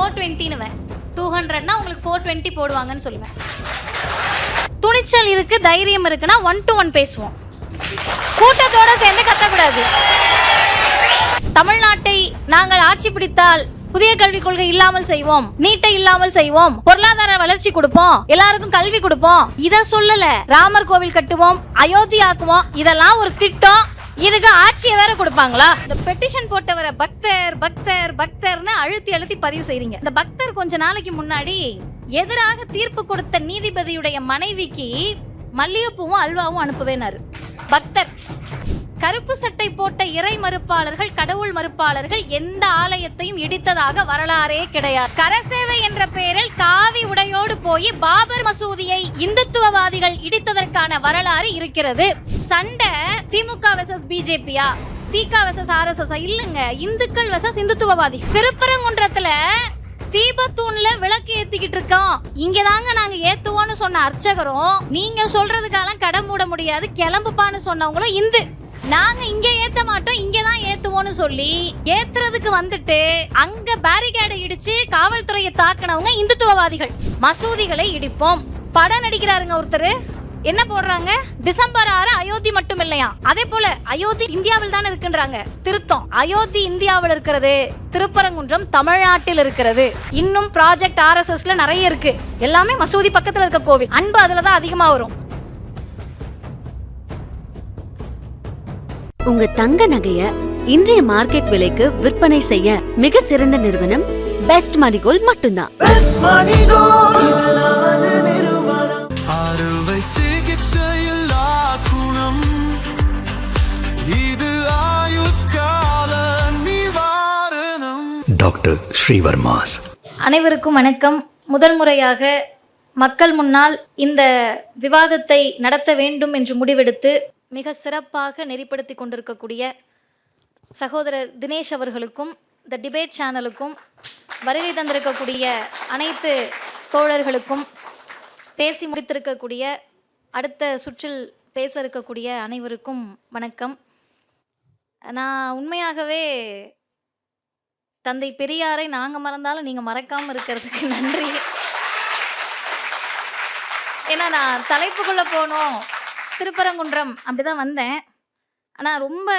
420னுவேன். 200னா உங்களுக்கு 420 போடுவாங்கன்னு சொல்லுவேன். துணிச்சல் இருக்கு, தைரியம் இருக்குன்னா 1 to 1 பேசுவோம். கூட்டத்தோட சேர்ந்து கத்தக்கூடாது. தமிழ்நாட்டை நாங்கள் ஆட்சி பிடித்தால் புதிய கல்விக் கொள்கை இல்லாமல் செய்வோம், நீட்டை இல்லாமல் செய்வோம், பொருளாதார வளர்ச்சி கொடுப்போம், எல்லாருக்கும் கல்வி கொடுப்போம். இத சொல்லல. ராமர் கோவில் கட்டுவோம், அயோத்தி ஆக்குவோம், இதெல்லாம் ஒரு திட்டம். இதுக்கு ஆட்சியை வேற கொடுப்பாங்களா? இந்த பெட்டிஷன் போட்டவரை பக்தர் பக்தர் பக்தர்னு அழுத்தி பதிவு செய்றீங்க. இந்த பக்தர் கொஞ்ச நாளைக்கு முன்னாடி எதிராக தீர்ப்பு கொடுத்த நீதிபதியுடைய மனைவிக்கு மல்லிகைப்பூவும் அல்வாவும் அனுப்புவேனாரு. பக்தர். கருப்பு சட்டை போட்ட இறை மறுப்பாளர்கள், கடவுள் மறுப்பாளர்கள் எந்த ஆலயத்தையும் இடித்ததாக வரலாறே கிடையாது. கரசேவை என்ற பெயரில் காவி உடையோடு போய் பாபர் மசூதியை இந்துத்துவவாதிகள் இடித்ததற்கான வரலாறு இருக்கிறது. சண்டை திமுக வெர்சஸ் பிஜேபியா, திக வெர்சஸ் ஆர்எஸ்எஸ் இல்லங்க, இந்துக்கள் வெர்சஸ் இந்துத்துவவாதி. திருப்பரங்குன்றத்துல தீபத்தூண்ல விளக்கு ஏத்திக்கிட்டு இருக்கோம், இங்கதாங்க நாங்க ஏத்துவோம்னு சொன்ன அர்ச்சகரும், நீங்க சொல்றதுக்கெல்லாம் கடை மூட முடியாது கிளம்புப்பான்னு சொன்னவங்களும் இந்து. நாங்க இங்க ஏத்த மாட்டோம், இங்கதான் ஏத்துவோம்னு சொல்லி ஏத்துறதுக்கு வந்துட்டு அங்க பேரிகேடை இடிச்சு காவல்துறையை தாக்குனவங்க இந்துத்துவவாதிகள். மசூதிகளை இடிப்போம். படம் நடிக்கிறாருங்க ஒருத்தர், என்ன போடுறாங்க? டிசம்பர் 6 அயோத்தி மட்டும் இல்லையா. அதே போல அயோத்தி இந்தியாவில் தான் இருக்குன்றாங்க. திருத்தம். அயோத்தி இந்தியாவில் இருக்கிறது, திருப்பரங்குன்றம் தமிழ்நாட்டில் இருக்கிறது. இன்னும் ப்ராஜெக்ட் RSSல நிறைய இருக்கு. எல்லாமே மசூதி பக்கத்துல இருக்க கோவில். அன்பு அதுலதான் அதிகமா வரும். உங்க தங்க நகைய இன்றைய மார்க்கெட் விலைக்கு விற்பனை செய்ய மிக சிறந்த நிறுவனம் பெஸ்ட் மணி கோல்ட் மட்டும்தான். டாக்டர் ஸ்ரீவர்மாஸ். அனைவருக்கும் வணக்கம். முதல் முறையாக மக்கள் முன்னால் இந்த விவாதத்தை நடத்த வேண்டும் என்று முடிவெடுத்து மிக சிறப்பாக நெறிப்படுத்தி கொண்டிருக்கக்கூடிய சகோதரர் தினேஷ் அவர்களுக்கும், த டிபேட் சேனலுக்கும், வருகை தந்திருக்கக்கூடிய அனைத்து தோழர்களுக்கும், பேசி முடித்திருக்கக்கூடிய அடுத்த சுற்றில் பேச இருக்கக்கூடிய அனைவருக்கும் வணக்கம். நான் உண்மையாகவே தந்தை பெரியாரை நாங்கள் மறந்தாலும் நீங்கள் மறக்காமல் இருக்கிறதுக்கு நன்றி. ஏன்னா நான் தலைப்புக்குள்ளே போனோம், திருப்பரங்குன்றம் அப்படிதான் வந்தேன். ஆனால் ரொம்ப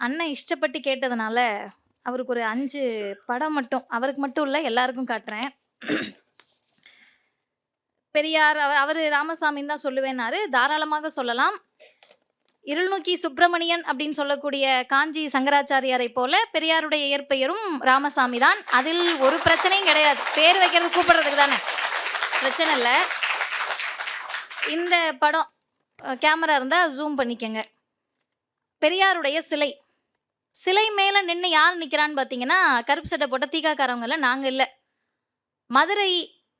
அண்ணன் இஷ்டப்பட்டு கேட்டதுனால அவருக்கு ஒரு 5 படம் மட்டும், அவருக்கு மட்டும் இல்லை எல்லாருக்கும் காட்டுறேன். பெரியார் அவர் ராமசாமின்னு தான் சொல்லுவேன்னாரு. தாராளமாக சொல்லலாம். இருள்நோக்கி சுப்பிரமணியன் அப்படின்னு சொல்லக்கூடிய காஞ்சி சங்கராச்சாரியாரை போல பெரியாருடைய இயற்பெயரும் ராமசாமி தான். அதில் ஒரு பிரச்சனையும் கிடையாது. பேர் வைக்கிறது கூப்பிடுறதுக்கு தானே, பிரச்சனை இல்லை. இந்த படம் கேமரா இருந்தால் ஜூம் பண்ணிக்கங்க. பெரியாருடைய சிலை மேலே நின்று யார் நிற்கிறான்னு பார்த்தீங்கன்னா, கருப்பு சட்டை போட்ட தீகாக்காரவங்கள நாங்கள் இல்லை. மதுரை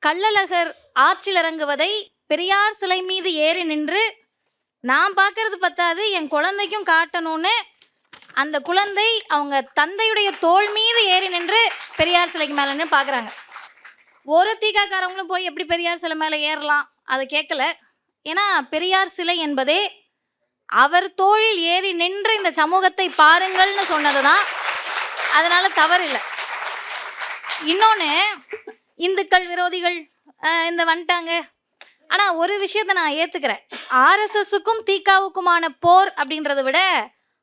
கள்ளழகர் ஆற்றில் இறங்குவதை பெரியார் சிலை மீது ஏறி நின்று நான் பார்க்கறது பத்தாது என் குழந்தைக்கும் காட்டணும்னு அந்த குழந்தை அவங்க தந்தையுடைய தோள் மீது ஏறி நின்று பெரியார் சிலைக்கு மேலே நின்று பார்க்குறாங்க. ஒரு தீகாக்காரவங்களும் போய் எப்படி பெரியார் சிலை மேலே ஏறலாம் அதை கேட்கல. ஏன்னா பெரியார் சிலை என்பதே அவர் தோளில் ஏறி நின்று இந்த சமூகத்தை பாருங்கள்னு சொன்னது தான். அதனால தவறு இல்லை. இன்னொன்று, இந்துக்கள் விரோதிகள் இந்த வந்துட்டாங்க. ஆனால் ஒரு விஷயத்தை நான் ஏற்றுக்கிறேன். RSSக்கும் திகாவுக்குமான போர் அப்படின்றத விட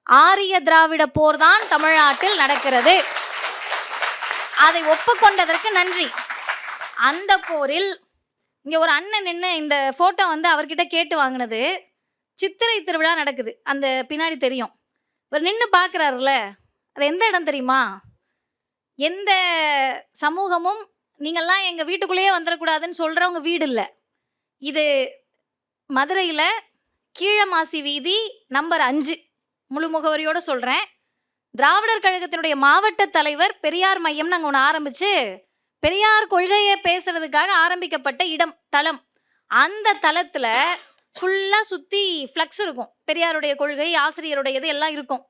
ஆரிய திராவிட போர் தான் தமிழ்நாட்டில் நடக்கிறது. அதை ஒப்புக்கொண்டதற்கு நன்றி. அந்த போரில் இங்கே ஒரு அண்ணன் நின்று இந்த ஃபோட்டோ அவர்கிட்ட கேட்டு வாங்கினது. சித்திரை திருவிழா நடக்குது, அந்த பின்னாடி தெரியும். இவர் நின்று பார்க்குறாருல, அது எந்த இடம் தெரியுமா? எந்த சமூகமும் நீங்கள்லாம் எங்கள் வீட்டுக்குள்ளேயே வந்துடக்கூடாதுன்னு சொல்கிறவங்க வீடு இல்லை. இது மதுரையில் கீழமாசி வீதி நம்பர் 5, முழு முகவரியோடு சொல்கிறேன். திராவிடர் கழகத்தினுடைய மாவட்ட தலைவர் பெரியார் மையம்னு நாங்கள் ஒன்று ஆரம்பித்து பெரியார் கொள்கையை பேசுறதுக்காக ஆரம்பிக்கப்பட்ட தளம். அந்த தளத்தில் ஃபுல்லாக சுற்றி ஃப்ளக்ஸ் இருக்கும். பெரியாருடைய கொள்கை, ஆசிரியருடையது எல்லாம் இருக்கும்.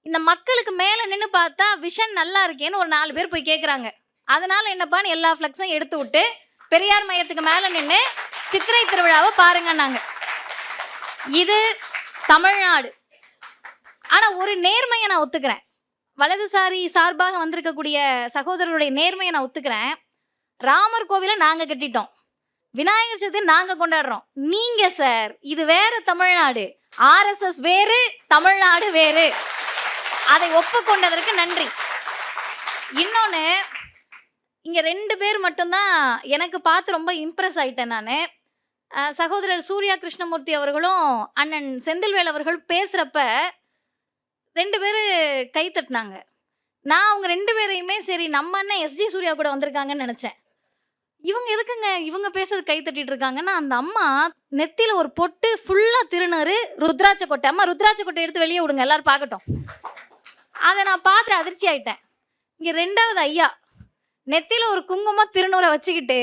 இந்த மக்களுக்கு மேலே நின்று பார்த்தா விஷன் நல்லா இருக்கேன்னு ஒரு 4 பேர் போய் கேட்குறாங்க. அதனால் என்னப்பான்னு எல்லா ஃப்ளக்ஸும் எடுத்து விட்டு பெரியார் மையத்துக்கு மேலே நின்று சித்திரை திருவிழாவை பாருங்கன்னாங்க. இது தமிழ்நாடு. ஆனால் ஒரு நேர்மையை நான் ஒத்துக்கிறேன். வலதுசாரி சார்பாக வந்திருக்கக்கூடிய சகோதரருடைய நேர்மையை நான் ஒத்துக்கிறேன். ராமர் கோவிலை நாங்க கட்டிட்டோம், விநாயகர் சதுர்த்தி நாங்க கொண்டாடுறோம். நீங்க சார் இது வேற தமிழ்நாடு, RSS வேறு தமிழ்நாடு வேறு. அதை ஒப்புக்கொண்டதற்கு நன்றி. இன்னொன்று, இங்கே 2 பேர் மட்டும்தான் எனக்கு பார்த்து ரொம்ப இம்ப்ரெஸ் ஆயிட்டேன் நான். சகோதரர் சூர்யா கிருஷ்ணமூர்த்தி அவர்களும் அண்ணன் செந்தில்வேல் அவர்கள் பேசுகிறப்ப 2 பேர் கை தட்டினாங்க. நான் அவங்க 2 பேரையுமே சரி நம்ம அண்ணன் SG சூர்யா கூட வந்திருக்காங்கன்னு நினச்சேன். இவங்க எதுக்குங்க இவங்க பேசுறது கை தட்டிட்டு இருக்காங்கன்னா, அந்த அம்மா நெத்தியில் ஒரு பொட்டு ஃபுல்லாக திருநூறு ருத்ராட்ச கொட்டை. அம்மா ருத்ராட்ச கொட்டை எடுத்து வெளியே விடுங்க, எல்லாரும் பார்க்கட்டும். அதை நான் பார்த்து அதிர்ச்சி ஆயிட்டேன். இங்கே 2வது ஐயா நெத்தியில் ஒரு குங்குமம் திருநூறை வச்சுக்கிட்டு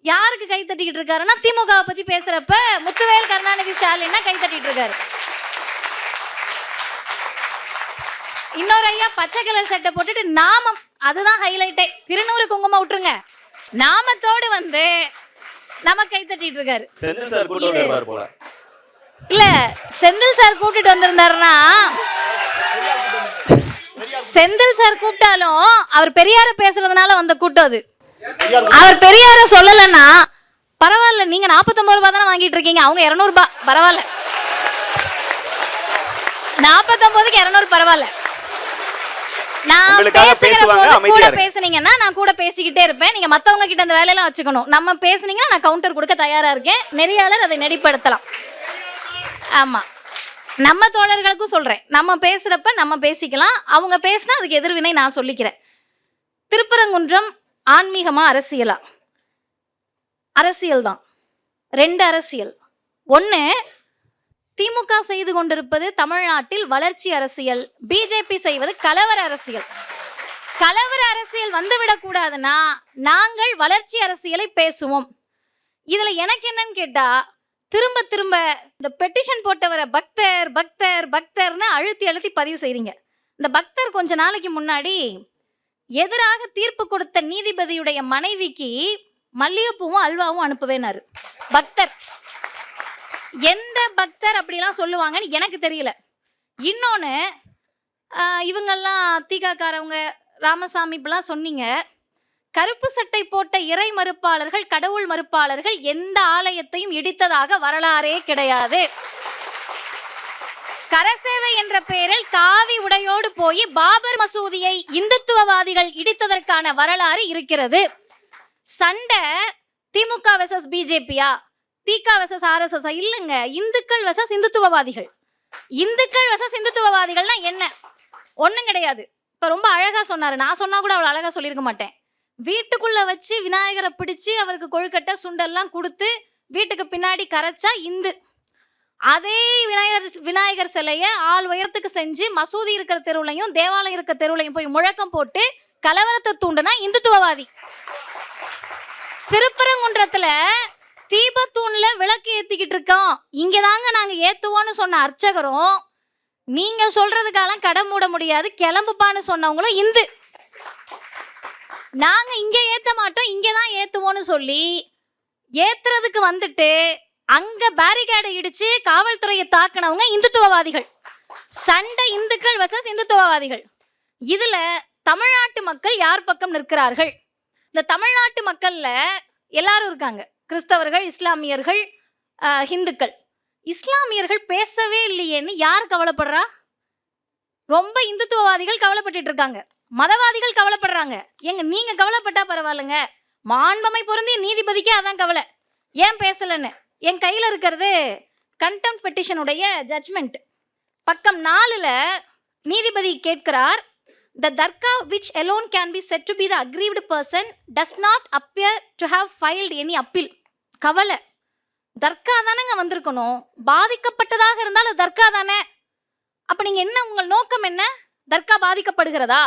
யாருக்கு கை தட்டிக்கிட்டு இருக்காருன்னா, திமுகவை பற்றி பேசுகிறப்ப முத்துவேல் கருணாநிதி ஸ்டாலின்னா கை தட்டிட்டு இருக்காரு. இன்னொரு ஐயா பச்சை கலர் சட்டை போட்டுட்டு நாமம், அதுதான் ஹைலைட்டே, திருநூறு குங்குமம் விட்டுருங்க, நாமத்தோடு வந்து நம்ம கை தட்டிட்டு இருக்காரு. இல்ல செந்தில் சார் கூப்பிட்டு வந்திருந்தாருன்னா, செந்தில் சார் கூப்பிட்டாலும் அவர் பெரியார பேசுறதுனால வந்த கூட்டம் அது. அவர் பெரியார சொல்லலன்னா பரவாயில்ல, நீங்க 49 ரூபாய் தானே வாங்கிட்டு இருக்கீங்க, அவங்க 200 ரூபாய் பரவாயில்ல, 49க்கு 200 பரவாயில்ல. நான் பேசுகிற போது கூட பேசுனீங்கன்னா நான் கூட பேசிக்கிட்டே இருப்பேன். நீங்க மத்தவங்க கிட்ட அந்த வேலையெல்லாம் வச்சுக்கணும். நம்ம பேசுனீங்கன்னா நான் கவுண்டர் கொடுக்க தயாரா இருக்கேன். நெறியாளர் அதை நெறிப்படுத்தலாம். ஆமா, நம்ம தோழர்களுக்கும் சொல்றேன், நம்ம பேசுறப்ப நம்ம பேசிக்கலாம், அவங்க பேசினா அதுக்கு எதிர்வினை நான் சொல்லிக்கிறேன். திருப்பரங்குன்றம் ஆன்மீகமா அரசியலா? அரசியல் தான். 2 அரசியல். 1, திமுக செய்து கொண்டிருப்பது தமிழ்நாட்டில் வளர்ச்சி அரசியல், பிஜேபி செய்வது கலவர அரசியல். கலவர அரசியல் வந்துவிடக்கூடாதுன்னா நாங்கள் வளர்ச்சி அரசியலை பேசுவோம். இதுல எனக்கு என்னன்னு கேட்டா, திரும்ப திரும்ப இந்த பெட்டிஷன் போட்டவரை பக்தர் பக்தர் பக்தர்னு அழுத்தி அழுத்தி பதிவு செய்றீங்க. இந்த பக்தர் கொஞ்ச நாளைக்கு முன்னாடி எதிராக தீர்ப்பு கொடுத்த நீதிபதியுடைய மனைவிக்கு மல்லிகைப்பூவும் அல்வாவும் அனுப்புவேனாரு. பக்தர் எந்த பக்தர் அப்படிலாம் சொல்லுவாங்கன்னு எனக்கு தெரியல. இன்னொன்று, இவங்கெல்லாம் தீகாக்காரவங்க ராமசாமி இப்படிலாம் சொன்னீங்க. கருப்பு சட்டை போட்ட இறை மறுப்பாளர்கள், கடவுள் மறுப்பாளர்கள் எந்த ஆலயத்தையும் இடித்ததாக வரலாறே கிடையாது. கரசேவை என்ற பெயரில் காவி உடையோடு போய் பாபர் மசூதியை இந்துத்துவவாதிகள் இடித்ததற்கான வரலாறு இருக்கிறது. சண்டை திமுக வெர்சஸ் பிஜேபியா, திக வெர்சஸ் RSS இல்லைங்க, இந்துக்கள் வெர்சஸ் இந்துத்துவவாதிகள். இந்துக்கள் வெர்சஸ் இந்துத்துவவாதிகள்னா என்ன? ஒன்றும் கிடையாது. இப்போ ரொம்ப அழகா சொன்னாரு, நான் சொன்னா கூட அவ்வளோ அழகா சொல்லியிருக்க மாட்டேன். வீட்டுக்குள்ள வச்சு விநாயகரை பிடிச்சு அவருக்கு கொழுக்கட்டை சுண்டெல்லாம் கொடுத்து வீட்டுக்கு பின்னாடி கரைச்சா இந்து. அதே விநாயகர் சிலையை ஆள் உயரத்துக்கு செஞ்சு மசூதி இருக்கிற தெருவுலையும் தேவாலயம் இருக்கிற தெருவுலையும் போய் முழக்கம் போட்டு கலவரத்தை தூண்டுனா இந்துத்துவவாதி. திருப்பரங்குன்றத்துல தீபத்தூண்ல விளக்கு ஏத்திக்கிட்டு இருக்கோம், இங்கதாங்க நாங்க ஏத்துவோம்னு சொன்ன அர்ச்சகரும், நீங்க சொல்றதுக்கெல்லாம் கடை மூட முடியாது கிளம்புப்பான்னு சொன்னவங்களும் இந்து. நாங்க இங்க ஏத்த மாட்டோம், இங்கதான் ஏத்துவோம்னு சொல்லி ஏத்துறதுக்கு வந்துட்டு அங்க பேரிகேடை இடிச்சு காவல்துறையை தாக்குனவங்க இந்துத்துவவாதிகள். சண்டை இந்துக்கள் வெர்சஸ் இந்துத்துவவாதிகள். இதுல தமிழ்நாட்டு மக்கள் யார் பக்கம் நிற்கிறார்கள்? இந்த தமிழ்நாட்டு மக்கள்ல எல்லாரும் இருக்காங்க, கிறிஸ்தவர்கள், இஸ்லாமியர்கள், ஹிந்துக்கள். இஸ்லாமியர்கள் பேசவே இல்லையேன்னு யார் கவலைப்படுறா? ரொம்ப இந்துத்துவவாதிகள் கவலைப்பட்டு இருக்காங்க, மதவாதிகள் கவலைப்படுறாங்க. எங்க நீங்க கவலைப்பட்டா பரவாயில்லைங்க, மாண்பமை பொருந்திய நீதிபதிக்கே அதான் கவலை, ஏன் பேசலன்னு. என் கையில் இருக்கிறது கண்டெம்ட் பெட்டிஷனுடைய ஜட்ஜ்மெண்ட். பக்கம் 4ல் நீதிபதி கேட்கிறார், the darka which alone can be said to be the aggrieved person does not appear to have filed any appeal. கவலை, தர்கா தானேங்க வந்திருக்கணும், பாதிக்கப்பட்டதாக இருந்தால் அது தர்கா தானே. அப்ப நீங்க என்ன, உங்கள் நோக்கம் என்ன? தர்கா பாதிக்கப்படுகிறதா?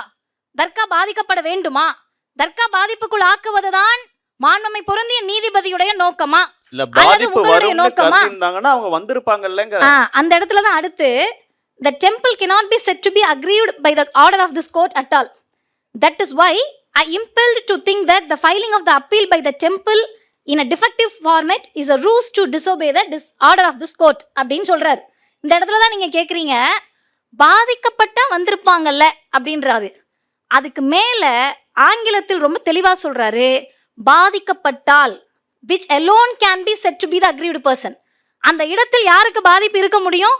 தர்கா பாதிக்கப்பட வேண்டுமா? தர்கா பாதிப்புக்குள் ஆக்குவதுதான் மாண்புமை பொருந்திய நீதிபதியுடைய நோக்கமா? இல்ல பாதிப்பு வரும்னு கருதிருந்தாங்கன்னா அவங்க வந்திருப்பாங்கல்லங்க. அந்த இடத்துல தான் அடுத்து, the temple cannot be said to be aggrieved by the order of this court at all. That is why I impelled to think that the filing of the appeal by the temple in a defective format is a ruse to disobey the order of this court அப்படின்னு சொல்றாரு. இந்த இடத்துல தான் நீங்க கேக்குறீங்க, பாதிக்கப்பட்டா வந்திருப்பாங்கல்ல அப்படின்றாரு. அதுக்கு மேல ஆங்கிலத்தில் ரொம்ப தெளிவா சொல்றாரு, பாதிக்கப்பட்டால் which alone can be said to be the aggrieved person, அந்த இடத்தில் யாருக்கு பாதிப்பு இருக்க முடியும்?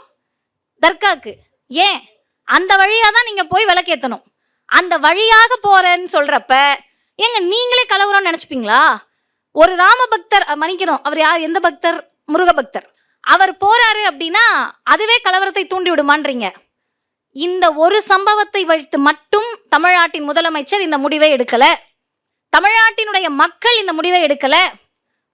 தர்காக்கு. ஏன்? அந்த வழியாக தான் நீங்கள் போய் விளக்கேற்றணும். அந்த வழியாக போகிறேன்னு சொல்கிறப்ப நீங்களே கலவரம்னு நினச்சிப்பீங்களா? ஒரு ராம பக்தர், மன்னிக்கணும், அவர் யார், எந்த பக்தர்? முருக பக்தர். அவர் போறாரு அப்படின்னா அதுவே கலவரத்தை தூண்டி விடுமான்றீங்க. இந்த ஒரு சம்பவத்தை வைத்து மட்டும் தமிழ்நாட்டின் முதலமைச்சர் இந்த முடிவை எடுக்கல, தமிழ்நாட்டினுடைய மக்கள் இந்த முடிவை எடுக்கல.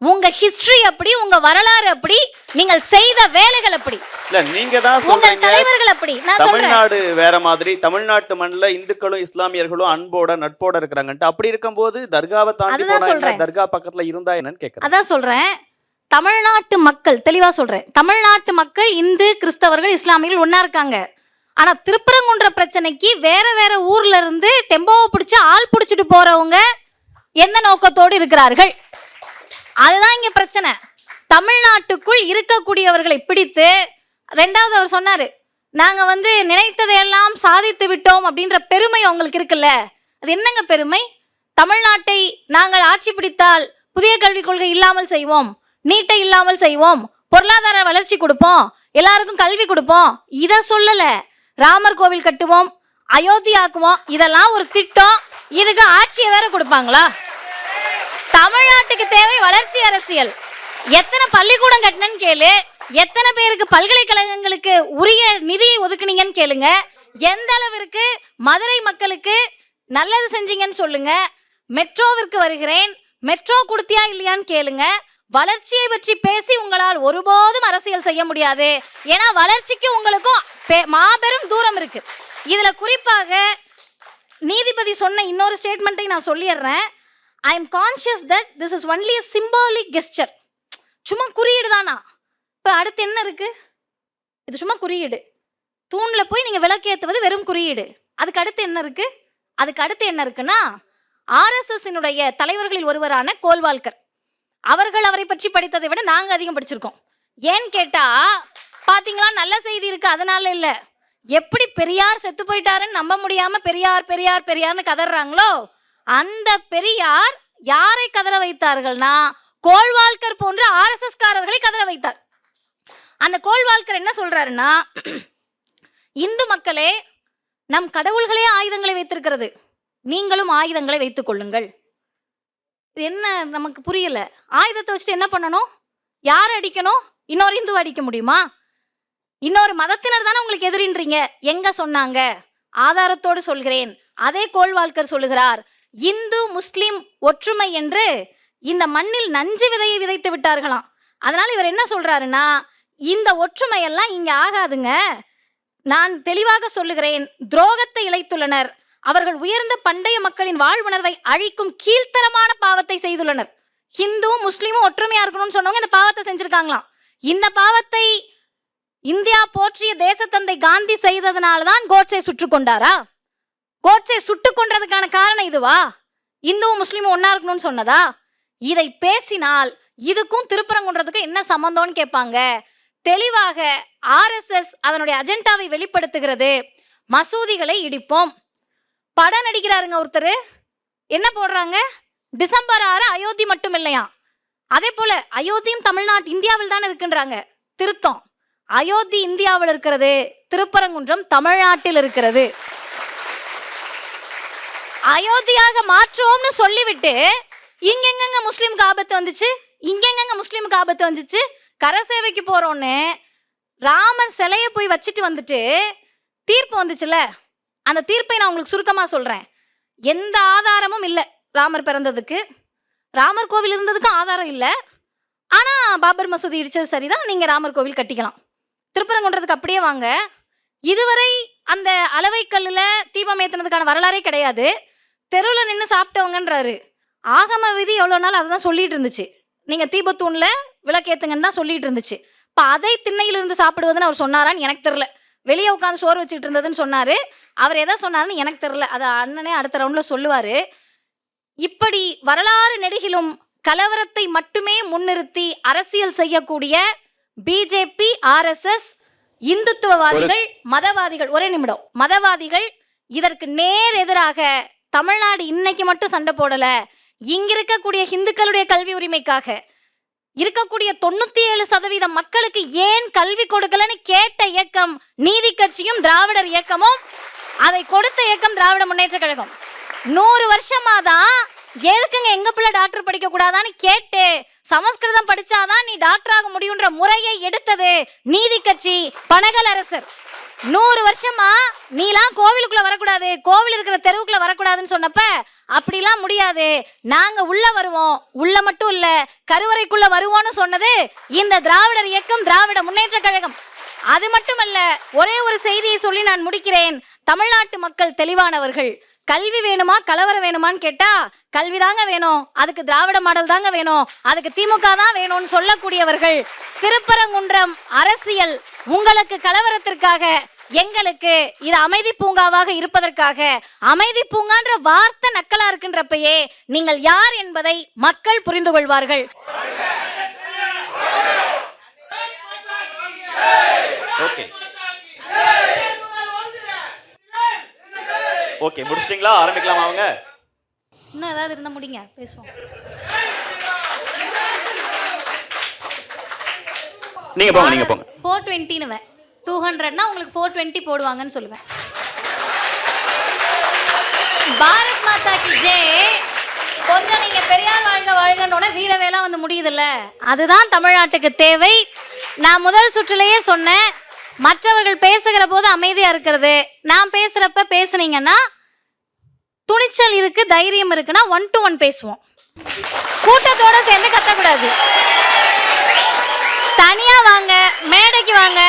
உங்க ஹிஸ்டரி அப்படி, உங்க வரலாறு அப்படி, நீங்கள் செய்த வேலைகள் அப்படி. இல்ல, நீங்க தான் சொல்றீங்க தலைவர்கள் அப்படி. நான் தமிழ்நாடு வேற மாதிரி, தமிழ்நாட்டு மண்ணில் இந்துக்களும் இஸ்லாமியர்களும் அன்போட நட்போட இருக்கிறாங்கன்ட்டு. அப்படி இருக்கும்போது தர்காவை தாண்டி போனா, தர்கா பக்கத்துல இருந்தா என்னன்னு கேட்கறேன். அதான் சொல்றேன், தமிழ்நாட்டு மக்கள், தெளிவா சொல்றேன், தமிழ்நாட்டு மக்கள் இந்து, கிறிஸ்தவர்கள், இஸ்லாமியர்கள் ஒன்னா இருக்காங்க. ஆனா திருப்பரங்குன்ற பிரச்சனைக்கு வேற வேற ஊர்ல இருந்து டெம்போவை பிடிச்சு ஆள் பிடிச்சிட்டு போறவங்க எந்த நோக்கத்தோடு இருக்கிறார்கள்? அதுதான் இங்க பிரச்சனை. தமிழ்நாட்டுக்குள் இருக்கக்கூடியவர்களை பிடித்து, ரெண்டாவது அவர் சொன்னாரு, நாங்க நினைத்ததையெல்லாம் சாதித்து விட்டோம் அப்படின்ற பெருமை அவங்களுக்கு இருக்குல்ல. அது என்னங்க பெருமை? தமிழ்நாட்டை நாங்கள் ஆட்சி பிடித்தால் புதிய கல்விக் கொள்கை இல்லாமல் செய்வோம், நீட்டை இல்லாமல் செய்வோம், பொருளாதார வளர்ச்சி கொடுப்போம், எல்லாருக்கும் கல்வி கொடுப்போம். இதை சொல்லல. ராமர் கோவில் கட்டுவோம், அயோத்தி ஆக்குவோம், இதெல்லாம் ஒரு திட்டம். இதுக்கு ஆட்சியை வேற கொடுப்பாங்களா? தமிழ்நாட்டுக்கு தேவை வளர்ச்சி அரசியல். எத்தனை பள்ளிக்கூடம் கட்டினன்னு கேளு, எத்தனை பேருக்கு பல்கலைக்கழகங்களுக்கு உரிய நிதியை ஒதுக்குனீங்கன்னு கேளுங்க, எந்த அளவிற்கு மதுரை மக்களுக்கு நல்லது செஞ்சீங்கன்னு சொல்லுங்க. மெட்ரோவிற்கு வருகிறேன், மெட்ரோ கொடுத்தியா இல்லையான்னு கேளுங்க. வளர்ச்சியை பற்றி பேசி உங்களால் ஒருபோதும் அரசியல் செய்ய முடியாது. ஏன்னா வளர்ச்சிக்கு உங்களுக்கும் மாபெரும் தூரம் இருக்கு. இதுல குறிப்பாக நீதிபதி சொன்ன இன்னொரு ஸ்டேட்மெண்ட்டை நான் சொல்லிடுறேன். I am conscious that this is only a symbolic gesture. சும்மா குறியீடு தானா? இப்போ அடுத்து என்ன இருக்கு? இது சும்மா குறியீடு. தூணில் போய் நீங்கள் விளக்கேற்றுவது வெறும் குறியீடு. அதுக்கு அடுத்து என்ன இருக்கு? அதுக்கு அடுத்து என்ன இருக்குன்னா, ஆர்எஸ்எஸ்னுடைய தலைவர்களில் ஒருவரான கோல்வால்கர் அவர்கள் அவரை பற்றி படித்ததை விட நாங்கள் அதிகம் படிச்சிருக்கோம். ஏன்னு கேட்டால், பார்த்தீங்களா, நல்ல செய்தி இருக்கு, அதனால இல்லை. எப்படி பெரியார் செத்து போயிட்டாருன்னு நம்ப முடியாமல் பெரியார் பெரியார் பெரியார்னு கதறாங்களோ, அந்த பெரியார் யாரை கதற வைத்தார்கள்னா கோல்வால்கர் போன்ற ஆர்எஸ்எஸ் காரர்களை கதற வைத்தார். அந்த கோல்வால்கர் என்ன சொல்றாருன்னா, இந்து மக்களே, நம் கடவுள்களே ஆயுதங்களை வைத்திருக்கிறது, நீங்களும் ஆயுதங்களை வைத்துக் கொள்ளுங்கள். இது என்ன நமக்கு புரியல. ஆயுதத்தை வச்சுட்டு என்ன பண்ணணும்? யார் அடிக்கணும்? இன்னொரு இந்து அடிக்க முடியுமா? இன்னொரு மதத்தினர் தானே உங்களுக்கு எதிரின்றீங்க. எங்க சொன்னாங்க? ஆதாரத்தோடு சொல்கிறேன். அதே கோல்வால்கர் சொல்லுகிறார், இந்து முஸ்லிம் ஒற்றுமை என்று இந்த மண்ணில் நஞ்சு விதையை விதைத்து விட்டார்களாம். அதனால இவர் என்ன சொல்றாருன்னா, இந்த ஒற்றுமையெல்லாம் இங்க ஆகாதுங்க. நான் தெளிவாக சொல்லுகிறேன், துரோகத்தை இழைத்துள்ளனர். அவர்கள் உயர்ந்த பண்டைய மக்களின் வாழ்வுணர்வை அழிக்கும் கீழ்த்தரமான பாவத்தை செய்துள்ளனர். ஹிந்துவும் முஸ்லீமும் ஒற்றுமையா இருக்கணும்னு சொன்னவங்க இந்த பாவத்தை செஞ்சிருக்காங்களாம். இந்த பாவத்தை இந்தியா போற்றிய தேசத்தந்தை காந்தி செய்ததனால்தான் கோட்சே சுட்டு கொண்டாரா? கோட்சே சுட்டு கொன்றதுக்கான காரணம் இதுவா? இந்துவும் முஸ்லீமும் ஒன்னா இருக்கணும்னு சொன்னதா? இதை பேசினால் இதுக்கும் திருப்பரங்குன்றதுக்கும் என்ன சம்பந்தம்னு கேட்பாங்க. தெளிவாக ஆர்எஸ்எஸ் அதனுடைய அஜெண்டாவை வெளிப்படுத்துகிறது. மசூதிகளை இடிப்போம். படம் நடிக்கிறாருங்க ஒருத்தர், என்ன போடுறாங்க? டிசம்பர் 6 அயோத்தி மட்டும் இல்லையா? அதே போல அயோத்தியும் தமிழ்நாடு இந்தியாவில் தான் இருக்குன்றாங்க. திருத்தம், அயோத்தி இந்தியாவில் இருக்கிறது, திருப்பரங்குன்றம் தமிழ்நாட்டில் இருக்கிறது. அயோத்தியாக மாற்றுவோம்னு சொல்லிவிட்டு இங்கெங்க முஸ்லீமுக்கு ஆபத்து வந்துச்சு, இங்கெங்க முஸ்லீமுக்கு ஆபத்து வந்துச்சு. கரசேவைக்கு போறோன்னு ராமர் சிலையை போய் வச்சுட்டு வந்துட்டு தீர்ப்பு வந்துச்சுல, அந்த தீர்ப்பை நான் உங்களுக்கு சுருக்கமாக சொல்றேன். எந்த ஆதாரமும் இல்லை ராமர் பிறந்ததுக்கு, ராமர் கோவில் இருந்ததுக்கும் ஆதாரம் இல்லை. ஆனால் பாபர் மசூதி இடிச்சது சரிதான், நீங்கள் ராமர் கோவில் கட்டிக்கலாம். திருப்பரங்குன்றதுக்கு அப்படியே வாங்க. இதுவரை அந்த அளவைக்கல்லில் தீபம் ஏற்றினதுக்கான வரலாறே கிடையாது. தெருவில் நின்று சாப்பிட்டவங்கன்றாரு. ஆகம விதி எவ்வளோ நாள் அதை தான் சொல்லிட்டு இருந்துச்சு, நீங்கள் தீபத்தூணில் விளக்கேற்றுங்கன்னு தான் சொல்லிட்டு இருந்துச்சு. இப்போ அதை திண்ணையிலிருந்து சாப்பிடுவதுன்னு அவர் சொன்னாரான்னு எனக்கு தெரில. வெளியே உட்காந்து சோறு வச்சுக்கிட்டு இருந்ததுன்னு சொன்னார். அவர் எதை சொன்னாருன்னு எனக்கு தெரில, அதை அண்ணனே அடுத்த ரவுண்டில் சொல்லுவார். இப்படி வரலாறு நெடுகிலும் கலவரத்தை மட்டுமே முன்னிறுத்தி அரசியல் செய்யக்கூடிய பிஜேபி, ஆர்எஸ்எஸ், இந்துத்துவவாதிகள், மதவாதிகள், ஒரே நிமிடம், மதவாதிகள் இதற்கு நேர் எதிராக தமிழ்நாடு இன்னைக்கு மட்டும் சண்டை போடலை, இங்க இருக்கக்கூடிய இந்துக்களுடைய கல்வி உரிமைக்காக இருக்கக்கூடிய 97% மக்களுக்கு ஏன் கல்வி கொடுக்கலன்னு கேட்ட இயக்கம் நீதி கட்சியும் திராவிடர் இயக்கமும், அதை கொடுத்த இயக்கம் திராவிட முன்னேற்ற கழகம். 100 வருஷமா தான் எதுக்குங்க எங்க பிள்ளை டாக்டர் படிக்க கூடாதான்னு கேட்டு சமஸ்கிருதம் படிச்சாதான் நீ டாக்டர் ஆக முடியுன்ற முறையை எடுத்தது நீதி கட்சி, பனகல் அரசர். 100 வருஷமா நீலாம் கோவிலுக்குள்ள வரக்கூடாது, கோவில் இருக்கிற தெருவுக்குள்ள வரக்கூடாதுன்னு சொன்னப்ப அப்படிலாம் முடியாது, நாங்க உள்ள வருவோம், உள்ள மட்டும் இல்ல கருவறைக்குள்ள வருவோம்னு சொன்னது இந்த திராவிடர் இயக்கம், திராவிட முன்னேற்ற கழகம். அது மட்டுமல்ல, ஒரே ஒரு செய்தியை சொல்லி நான் முடிக்கிறேன். தமிழ்நாட்டு மக்கள் தெளிவானவர்கள். கல்வி வேணுமா கலவரம் வேணுமான்னு கேட்டா கல்வி தாங்க வேணும், அதுக்கு திராவிட மாடல் தாங்க வேணும், அதுக்கு திமுக தான் வேணும்னு சொல்லக்கூடியவர்கள். திருப்பரங்குன்றம் அரசியல் உங்களுக்கு கலவரத்திற்காக, எங்களுக்கு இது அமைதி பூங்காவாக இருப்பதற்காக. அமைதி பூங்கான்ற வார்த்தை நக்கலா இருக்கின்றப்பயே நீங்கள் யார் என்பதை மக்கள் புரிந்து கொள்வார்கள். ஓகே, முடிச்சிட்டீங்களா? ஆரம்பிக்கலாம். அவங்க இன்னும் ஏதாவது இருந்தா முடிங்க, பேசுவோம். நீங்க போங்க, நீங்க போங்க. 420னுவே 200னா உங்களுக்கு 420 போடுவாங்கன்னு சொல்லுவேன். பாரத் மாதா கி ஜெய். கொஞ்சம் நீங்க பெரியார் வாழ்க வாழ்கன்னோட வீரவேலாம் வந்து முடியுதுல்ல, அதுதான் தமிழ்நாட்டுக்கு தேவை. நான் முதல் சுற்றிலேயே சொன்னேன், மற்றவர்கள் பேசுகிற போது அமைதியா இருக்கிறது, நான் பேசுறப்ப பேசுனீங்கன்னா துணிச்சல் இருக்கு, தைரியம் இருக்குன்னா 1 to 1 பேசுவோம். கூட்டத்தோட சேர்ந்து கத்தக்கூடாது. தனியா வாங்க, மேடைக்கு வாங்க,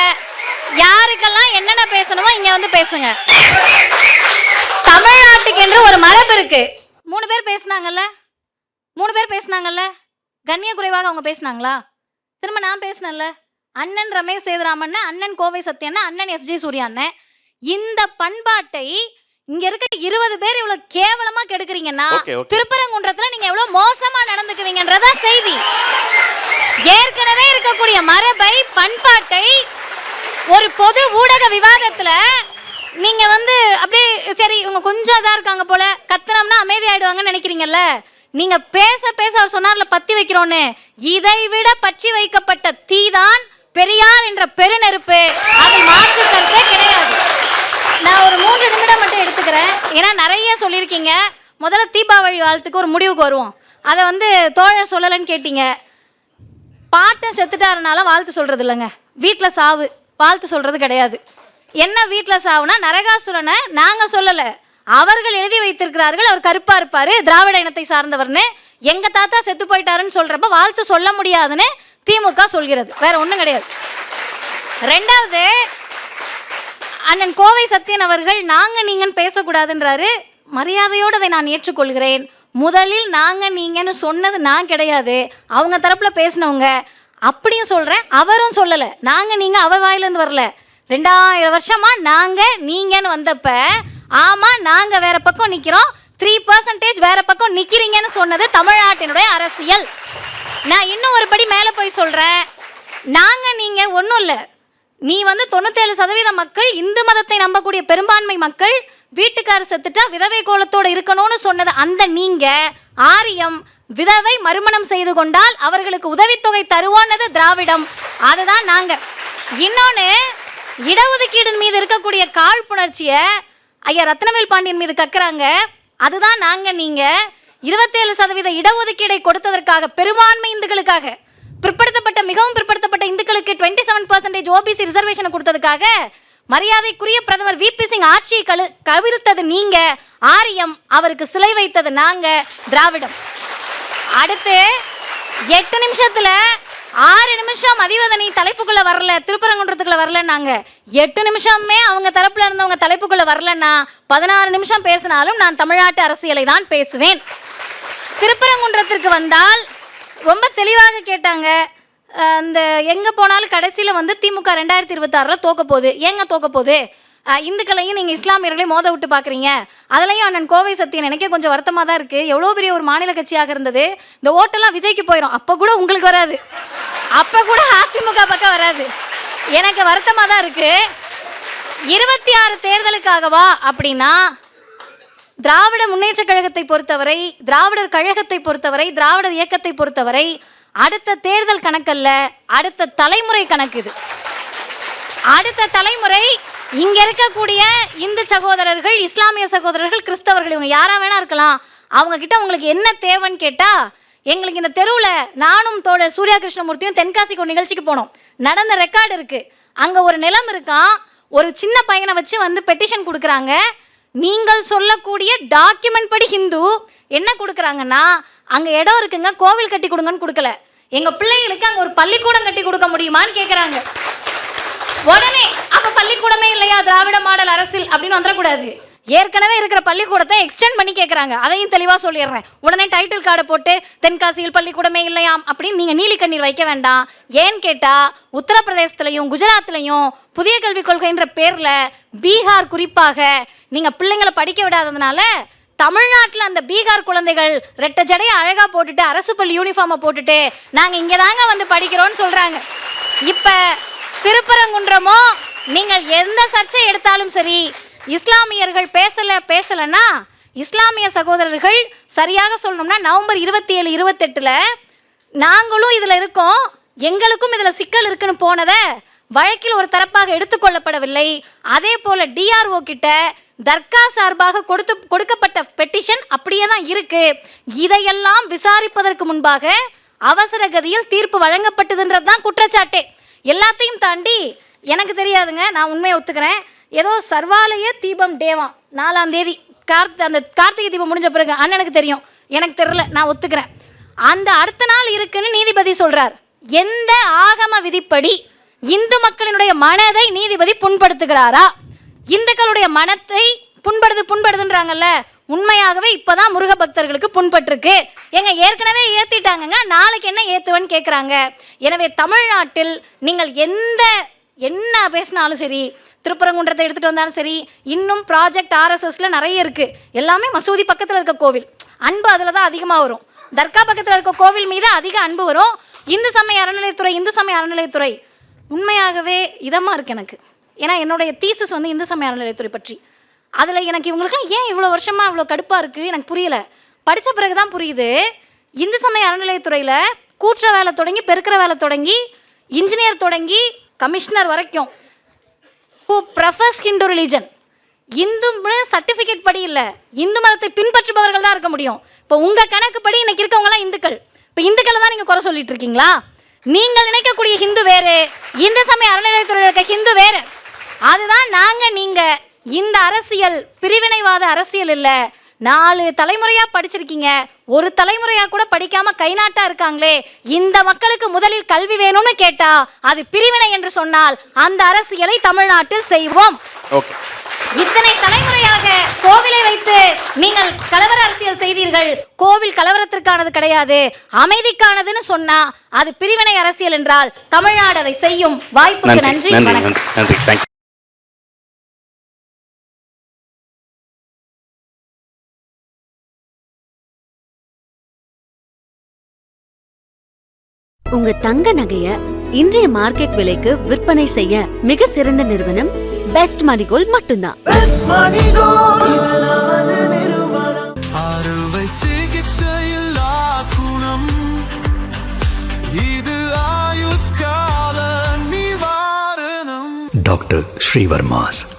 யாருக்கெல்லாம் என்னென்ன பேசணுமோ இங்க வந்து பேசுங்க. தமிழ்நாட்டுக்கு என்று ஒரு மரபு இருக்கு. 3 பேர் பேசினாங்கல்ல, கண்ணிய குறைவாக அவங்க பேசினாங்களா? திரும்ப நான் பேசினேன்ல, அண்ணன் ரமேஷ் சேதுராமன், அண்ணன் கோவை சத்யன், அண்ணன் SG சூர்யா அண்ணன். இந்த பண்பாட்டை இங்க இருக்க 20 பேர் இவ்வளவு கேவலமா கெடுக்குறீங்கன்னா திருப்பரங்குன்றத்துல நீங்க எவ்வளவு மோசமா நடந்துக்குவீங்கன்றதா செய்தி. ஏற்கனவே இருக்கக்கூடிய மரபை, பண்பாட்டை ஒரு பொது ஊடக விவாதத்துல நீங்க வந்து அப்படியே சரி இவங்க கொஞ்சம் இதா இருக்காங்க போல, கத்தனம்னா அமைதி ஆயிடுவாங்கன்னு நினைக்கிறீங்கல்ல. நீங்க பேச பேச அவர் சொன்னார்ல பத்தி வைக்கிறோன்னு, இதை விட பற்றி வைக்கப்பட்ட தீதான் பெரியார் என்ற பெருநெருப்பு. அதை மாற்று கருத்தே கிடையாது. நான் ஒரு 3 நிமிடம் மட்டும் எடுத்துக்கிறேன், ஏன்னா நிறைய சொல்லியிருக்கீங்க. முதல்ல தீபாவளி வாழ்த்துக்கு ஒரு முடிவுக்கு வருவோம். அதை வந்து தோழர் சொல்லலைன்னு கேட்டீங்க. பாட்டை செத்துட்டாருனால வாழ்த்து சொல்றது இல்லைங்க, வீட்டில் சாவு வாழ்த்து சொல்றது கிடையாது. என்ன வீட்டில் சாவுனா நரகாசுரனை நாங்கள் சொல்லலை, அவர்கள் எழுதி வைத்திருக்கிறார்கள். அவர் கருப்பா இருப்பாரு, திராவிட இனத்தை சார்ந்தவர்னு. எங்க தாத்தா செத்து போயிட்டாருன்னு சொல்றப்ப வாழ்த்து சொல்ல முடியாதுன்னு திமுக சொல்கிறது, வேற ஒன்றும் கிடையாது. 2வது, அண்ணன் கோவை சத்யன் அவர்கள் நாங்க நீங்கன்னு பேசக்கூடாதுன்றாரு. மரியாதையோடு அதை நான் ஏற்றுக்கொள்கிறேன். முதலில் நாங்க நீங்கன்னு சொன்னது நான் கிடையாது, அவங்க தரப்புல பேசினவங்க. அப்படியும் சொல்றேன், அவரும் சொல்லலை. நாங்க நீங்க அவர் வாயிலிருந்து வரல. 2000 வருஷமா நாங்க நீங்கன்னு வந்தப்ப ஆமா நாங்க வேற பக்கம் நிக்கிறோம், 3% வேற பக்கம் நிக்கிறீங்கன்னு சொன்னது தமிழ்நாட்டினுடைய அரசியல். நான் இன்னும் ஒரு படி மேல போய் சொல்றேன், நாங்க நீங்க ஒன்றும் இல்லை. நீ வந்து 97% மக்கள், இந்து மதத்தை நம்பக்கூடிய பெரும்பான்மை மக்கள், வீட்டுக்காரர் செத்துட்டா விதவை கோலத்தோடு இருக்கணும்னு சொன்னது அந்த நீங்க. ஆரியம் விதவை மறுமணம் செய்து கொண்டால் அவர்களுக்கு உதவித்தொகை தருவோன்னது திராவிடம், அதுதான் நாங்க. இன்னொன்று, இடஒதுக்கீடு மீது இருக்கக்கூடிய காழ்ப்புணர்ச்சியை ஐயா ரத்னவேல் பாண்டியன் மீது கக்குறாங்க, அதுதான் நாங்க நீங்க. 27% இடஒதுக்கீடை கொடுத்ததற்காக, பெரும்பான்மை இந்துக்களுக்காக, பிற்படுத்தப்பட்ட மிகவும் பிற்படுத்தப்பட்ட இந்துக்களுக்கு 27% OBC ரிசர்வேஷன் கொடுத்ததுக்காக மரியாதைக்குரிய பிரதமர் VP சிங் ஆட்சியை கவிழ்த்தது நீங்க. ஆரியம் அவருக்கு சிலை வைத்தது நாங்க, திராவிடம். அடுத்து 8 நிமிஷத்துல 6 நிமிஷம் மதிவதனி தலைப்புக்குள்ள வரல, திருப்பரங்குன்றத்துக்குள்ள வரலன்னாங்க. 8 நிமிஷமே அவங்க தரப்புல இருந்தவங்க தலைப்புக்குள்ள வரலன்னா 16 நிமிஷம் பேசினாலும் நான் தமிழ்நாட்டு அரசியலை தான் பேசுவேன். திருப்பரங்குன்றத்திற்கு வந்தால் ரொம்ப தெளிவாக கேட்டாங்க. இந்த எங்கே போனாலும் கடைசியில் வந்து திமுக 2026 தோக்க போகுது. ஏங்க தோக்க போகுது? இந்துக்களையும் நீங்கள் இஸ்லாமியர்களையும் மோத விட்டு பார்க்குறீங்க. அதுலேயும் அண்ணன் கோவை சத்யன் எனக்கே கொஞ்சம் வருத்தமாக தான் இருக்குது. எவ்வளோ பெரிய ஒரு மாநில கட்சியாக இருந்தது, இந்த ஓட்டெல்லாம் விஜய்க்கு போயிடும், அப்போ கூட உங்களுக்கு வராது, அப்போ கூட அதிமுக பக்கம் வராது. எனக்கு வருத்தமாக தான் இருக்குது. 26 தேர்தலுக்காகவா அப்படின்னா திராவிட முன்னேற்ற கழகத்தை பொறுத்தவரை, திராவிடர் கழகத்தை பொறுத்தவரை, திராவிடர் இயக்கத்தை பொறுத்தவரை அடுத்த தேர்தல் கணக்கல்ல, அடுத்த தலைமுறை கணக்கு இது. அடுத்த தலைமுறை இங்க இருக்கக்கூடிய இந்து சகோதரர்கள், இஸ்லாமிய சகோதரர்கள், கிறிஸ்தவர்கள், இவங்க யாரா வேணா இருக்கலாம். அவங்க கிட்ட உங்களுக்கு என்ன தேவைன்னு கேட்டா, எங்களுக்கு இந்த தெருவில் நானும் தோழர் சூர்யா கிருஷ்ணமூர்த்தியும் தென்காசிக்கு ஒரு நிகழ்ச்சிக்கு போனோம். நடந்த ரெக்கார்டு இருக்கு. அங்க ஒரு நிலம் இருக்கான். ஒரு சின்ன பையனை வச்சு வந்து பெட்டிஷன் கொடுக்குறாங்க. நீங்கள் சொல்லக்கூடிய டாக்குமெண்ட் படி ஹிந்து என்ன கொடுக்குறாங்கன்னா, அங்க இடம் இருக்குங்க, கோவில் கட்டி கொடுங்கன்னு கொடுக்கல. எங்க பிள்ளைகளுக்கு அங்க ஒரு பள்ளிக்கூடம் கட்டி கொடுக்க முடியுமான்னு கேட்குறாங்க. உடனே அப்ப பள்ளிக்கூடமே இல்லையா திராவிட மாடல் அரசில் அப்படின்னு வந்துடக்கூடாது. ஏற்கனவே இருக்கிற பள்ளிக்கூடத்தை எக்ஸ்டெண்ட் பண்ணி கேட்குறாங்க. அதையும் தெளிவாக சொல்லிடுறேன். உடனே டைட்டில் கார்டை போட்டு தென்காசியில் பள்ளிக்கூடமே இல்லையாம் அப்படின்னு நீங்கள் நீலி கண்ணீர் வைக்க வேண்டாம். ஏன்னு கேட்டால் உத்தரப்பிரதேசத்துலையும் குஜராத்லையும் புதிய கல்விக் கொள்கைன்ற பேரில், பீகார் குறிப்பாக நீங்கள் பிள்ளைங்களை படிக்க விடாததுனால தமிழ்நாட்டில் அந்த பீகார் குழந்தைகள் ரெட்டை ஜடையை அழகாக போட்டுட்டு அரசு பள்ளி யூனிஃபார்மை போட்டுட்டு நாங்கள் இங்கே தாங்க வந்து படிக்கிறோன்னு சொல்கிறாங்க. இப்போ திருப்பரங்குன்றமோ நீங்கள் எந்த சர்ச்சை எடுத்தாலும் சரி, இஸ்லாமியர்கள் பேசலைன்னா, இஸ்லாமிய சகோதரர்கள் சரியாக சொல்லணும்னா நவம்பர் 27, 28 நாங்களும் இதில் இருக்கோம், எங்களுக்கும் இதில் சிக்கல் இருக்குன்னு போனதை வழக்கில் ஒரு தரப்பாக எடுத்துக்கொள்ளப்படவில்லை. அதே போல் டிஆர்ஓ கிட்ட தர்கா சார்பாக கொடுக்கப்பட்ட பெட்டிஷன் அப்படியே தான் இருக்கு. இதையெல்லாம் விசாரிப்பதற்கு முன்பாக அவசர கதியில் தீர்ப்பு வழங்கப்பட்டதுன்றது தான் குற்றச்சாட்டே. எல்லாத்தையும் தாண்டி எனக்கு தெரியாதுங்க, நான் உண்மையை ஒத்துக்கிறேன். ஏதோ சர்வாலய தீபம் டேவாம் 4ஆம் தேதி அந்த கார்த்திகை தீபம் முடிஞ்ச பிறகு அண்ணனுக்கு தெரியும், எனக்கு தெரியல, நான் ஒத்துக்கிறேன். அந்த அடுத்த நாள் இருக்குன்னு நீதிபதி சொல்றார். எந்த ஆகம விதிப்படி இந்து மக்களினுடைய மனதை நீதிபதி புண்படுத்துகிறாரா? இந்துக்களுடைய மனத்தை புண்படுதுன்றாங்கல்ல, உண்மையாகவே இப்பதான் முருக பக்தர்களுக்கு புண்பட்டிருக்கு. எங்க ஏற்கனவே ஏத்திட்டாங்க, நாளைக்கு என்ன ஏத்துவன்னு கேட்குறாங்க. எனவே தமிழ்நாட்டில் நீங்கள் என்ன பேசினாலும் சரி, திருப்பரங்குன்றத்தை எடுத்துகிட்டு வந்தாலும் சரி, இன்னும் ப்ராஜெக்ட் RSSல நிறைய இருக்குது. எல்லாமே மசூதி பக்கத்தில் இருக்க கோவில், அன்பு அதில் தான் அதிகமாக வரும். தர்கா பக்கத்தில் இருக்க கோவில் மீது அதிக அன்பு வரும். இந்து சமய அறநிலையத்துறை உண்மையாகவே இதமாக இருக்குது எனக்கு. ஏன்னா என்னுடைய தீசிஸ் வந்து இந்து சமய அறநிலையத்துறை பற்றி. அதில் எனக்கு இவங்களுக்குலாம் ஏன் இவ்வளோ வருஷமாக இவ்வளோ கடுப்பாக இருக்குது எனக்கு புரியலை. படித்த பிறகு தான் புரியுது. இந்து சமய அறநிலையத்துறையில் கூற்ற வேலை தொடங்கி, பெருக்கிற வேலை தொடங்கி, இன்ஜினியர் தொடங்கி, கமிஷனர் வரைக்கும் who profess Hindu religion, Hindu certificate படி இல்லை, இந்து மதத்தை பின்பற்றுபவர்கள் தான் இருக்க முடியும். இப்போ உங்கள் கணக்குப்படி இன்னைக்கு இருக்கவங்களாம் இந்துக்கள். இப்போ இந்துக்களை தான் நீங்கள் குறை சொல்லிட்டு இருக்கீங்களா? நீங்கள் நினைக்கக்கூடிய ஹிந்து வேறு, இந்து சமய அறநிலையத்துறையில் இருக்க ஹிந்து வேறு. அதுதான் நீங்கள் இந்த அரசியல் பிரிவினைவாத அரசியல் இல்லை. 4 தலைமுறையாக படிச்சிருக்கீங்க, ஒரு தலைமுறையாக கூட படிக்காமல் கைநாட்டா இருக்காங்களே, இந்த மக்களுக்கு முதலில் கல்வி வேணும்னு கேட்டா அது பிரிவினை என்று சொன்னால் அந்த அரசியலை தமிழ்நாட்டில் செய்வோம். இத்தனை தலைமுறையாக கோவிலை வைத்து நீங்கள் கலவர அரசியல் செய்தீர்கள். கோவில் கலவரத்திற்கானது கிடையாது, அமைதிக்கானதுன்னு சொன்னா அது பிரிவினை அரசியல் என்றால் தமிழ்நாடு அதை செய்யும். வாய்ப்புக்கு நன்றி. உங்க தங்க நகைய இன்றைய மார்க்கெட் விலைக்கு விற்பனை செய்ய மிக சிறந்த நிறுவனம் பெஸ்ட் மணிகோல்ட் மட்டும்தான். அறுவை சிகிச்சையில் குணம், இது ஆயுட்கால நிவாரணம். டாக்டர் ஸ்ரீவர்மாஸ்.